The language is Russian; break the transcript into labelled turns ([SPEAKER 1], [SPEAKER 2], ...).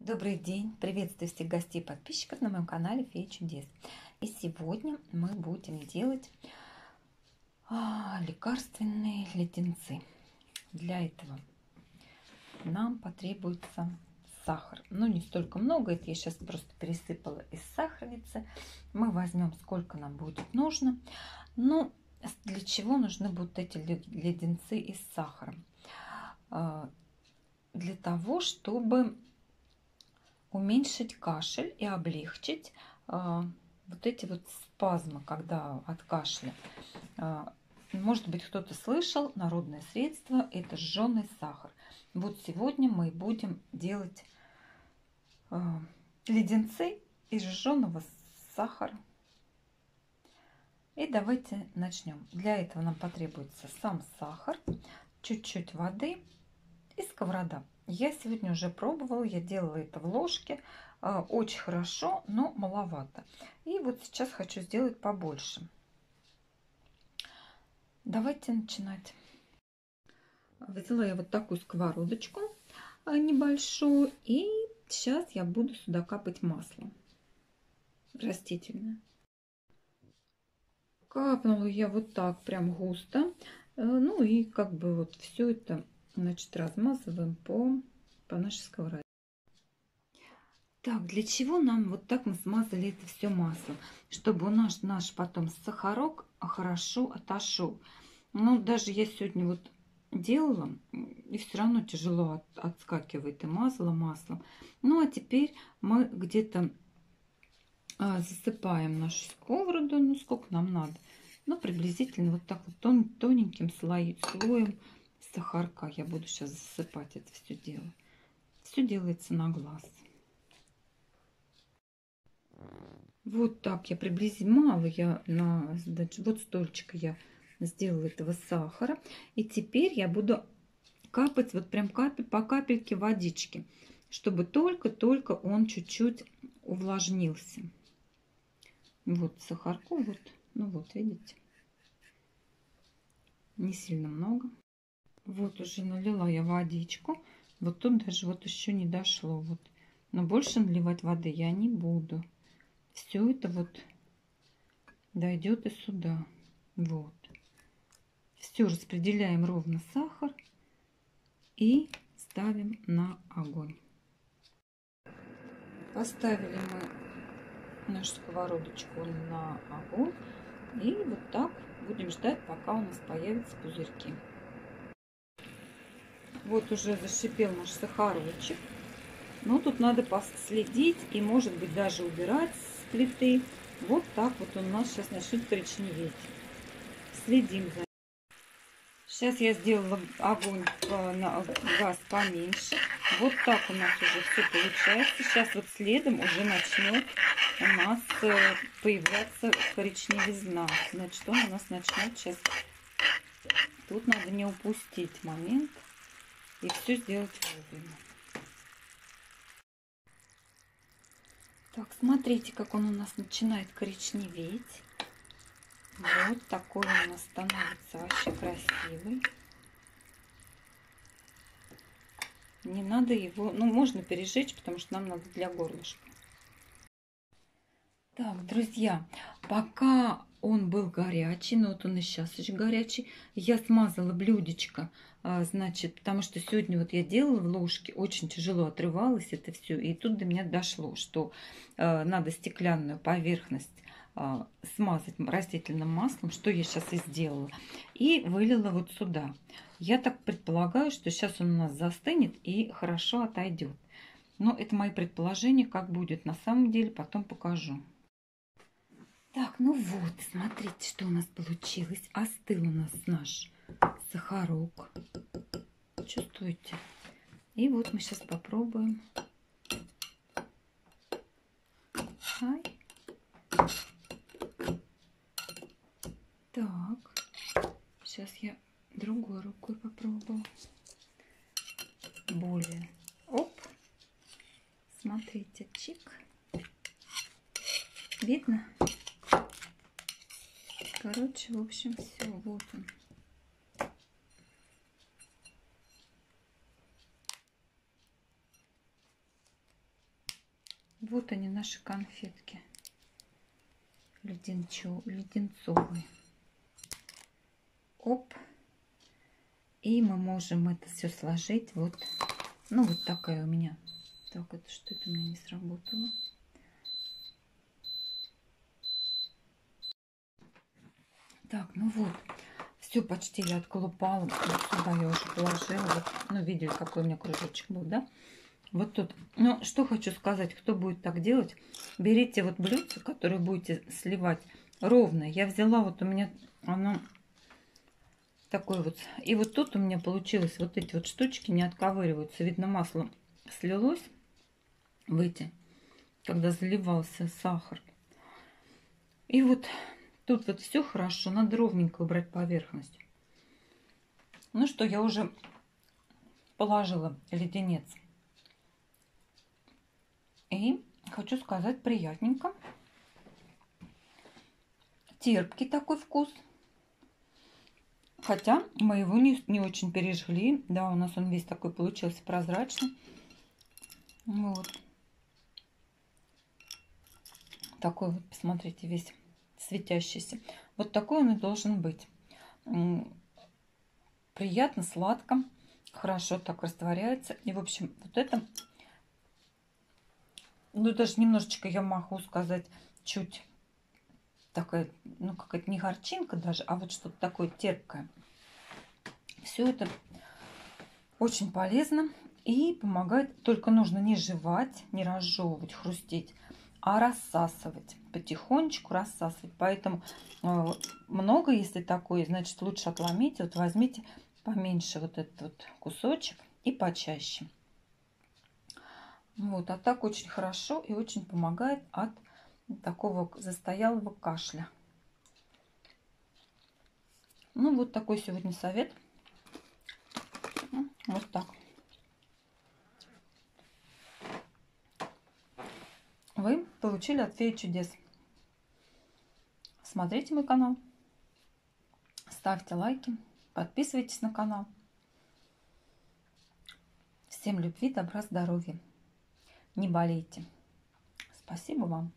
[SPEAKER 1] Добрый день! Приветствую всех гостей и подписчиков на моем канале Фея Чудес. И сегодня мы будем делать лекарственные леденцы. Для этого нам потребуется сахар. Но не столько много, это я сейчас просто пересыпала из сахарницы. Мы возьмем, сколько нам будет нужно. Но для чего нужны будут эти леденцы из сахара? Для того, чтобы уменьшить кашель и облегчить вот эти вот спазмы, когда от кашля. Может быть, кто-то слышал, народное средство – это жженый сахар. Вот сегодня мы будем делать леденцы из жженого сахара. И давайте начнем. Для этого нам потребуется сам сахар, чуть-чуть воды и сковорода. Я сегодня уже пробовала, я делала это в ложке. Очень хорошо, но маловато. И вот сейчас хочу сделать побольше. Давайте начинать. Взяла я вот такую сковородочку небольшую. И сейчас я буду сюда капать масло растительное. Капнула я вот так прям густо. Ну и как бы вот все это, значит, размазываем по нашей сковороде. Так, для чего нам вот так мы смазали это все маслом? Чтобы у нас наш потом сахарок хорошо отошел. Ну, даже я сегодня вот делала, и все равно тяжело отскакивает, и мазала маслом. Ну, а теперь мы где-то засыпаем нашу сковороду, ну, сколько нам надо. Ну, приблизительно вот так вот тоненьким слоем сахарка я буду сейчас засыпать это все дело. Все делается на глаз. Вот так я приблизительно, мало я вот столько я сделала этого сахара. И теперь я буду капать вот прям по капельке водички, чтобы только он чуть-чуть увлажнился. Вот сахарку, вот, ну вот, видите, не сильно много. Вот уже налила я водичку. Вот тут даже вот еще не дошло. Вот. Но больше наливать воды я не буду. Все это вот дойдет и сюда. Вот. Все распределяем ровно сахар и ставим на огонь. Поставили мы нашу сковородочку на огонь. И вот так будем ждать, пока у нас появятся пузырьки. Вот уже зашипел наш сахарочек. Но тут надо последить и, может быть, даже убирать с плиты. Вот так вот он у нас сейчас начнет коричневеть. Следим за ним. Сейчас я сделала огонь на газ поменьше. Вот так у нас уже все получается. Сейчас вот следом уже начнет у нас появляться коричневизна. Значит, он у нас начнет сейчас. Тут надо не упустить момент и все сделать вовремя. Так, смотрите, как он у нас начинает коричневеть. Вот такой он у нас становится вообще красивый. Не надо его, ну, можно пережечь, потому что нам надо для горлышка. Так, друзья, пока он был горячий, ну вот он и сейчас очень горячий, я смазала блюдечко, значит, потому что сегодня вот я делала в ложке, очень тяжело отрывалось это все, и тут до меня дошло, что надо стеклянную поверхность смазать растительным маслом, что я сейчас и сделала, и вылила вот сюда. Я так предполагаю, что сейчас он у нас застынет и хорошо отойдет. Но это мои предположения, как будет на самом деле, потом покажу. Так, ну вот, смотрите, что у нас получилось. Остыл у нас наш сахарок. Чувствуете? И вот мы сейчас попробуем. Ай. Так, сейчас я другой рукой попробую. Более. Оп. Смотрите, чик. Видно? Короче, в общем, все. Вот он. Вот они, наши конфетки. Леденцовые. Оп. И мы можем это все сложить. Вот. Ну, вот такая у меня. Так, это что это у меня не сработало? Так, ну вот. Все почти я отколупала. Вот сюда я уже положила. Вот, ну, видели, какой у меня кружочек был, да? Вот тут. Ну, что хочу сказать, кто будет так делать, берите вот блюдце, которое будете сливать ровно. Я взяла, вот у меня оно такое вот. И вот тут у меня получилось, вот эти вот штучки не отковыриваются. Видно, масло слилось в эти, когда заливался сахар. И вот тут вот все хорошо, надо ровненько убрать поверхность. Ну что, я уже положила леденец. И хочу сказать, приятненько. Терпкий такой вкус. Хотя мы его не очень пережгли. Да, у нас он весь такой получился прозрачный. Вот. Такой вот, посмотрите, весь светящийся. Вот такой он и должен быть. Приятно, сладко. Хорошо так растворяется. И, в общем, вот это... Ну, даже немножечко я могу сказать, чуть такая, ну, какая-то не горчинка даже, а вот что-то такое терпкое. Все это очень полезно и помогает. Только нужно не жевать, не разжевывать, хрустеть, а рассасывать. Потихонечку рассасывать. Поэтому много, если такое, значит, лучше отломите. Вот возьмите поменьше вот этот вот кусочек и почаще. Вот, а так очень хорошо и очень помогает от такого застоялого кашля. Ну, вот такой сегодня совет. Вот так. Вы получили от Феи чудес. Смотрите мой канал, ставьте лайки, подписывайтесь на канал. Всем любви, добра, здоровья. Не болейте. Спасибо вам.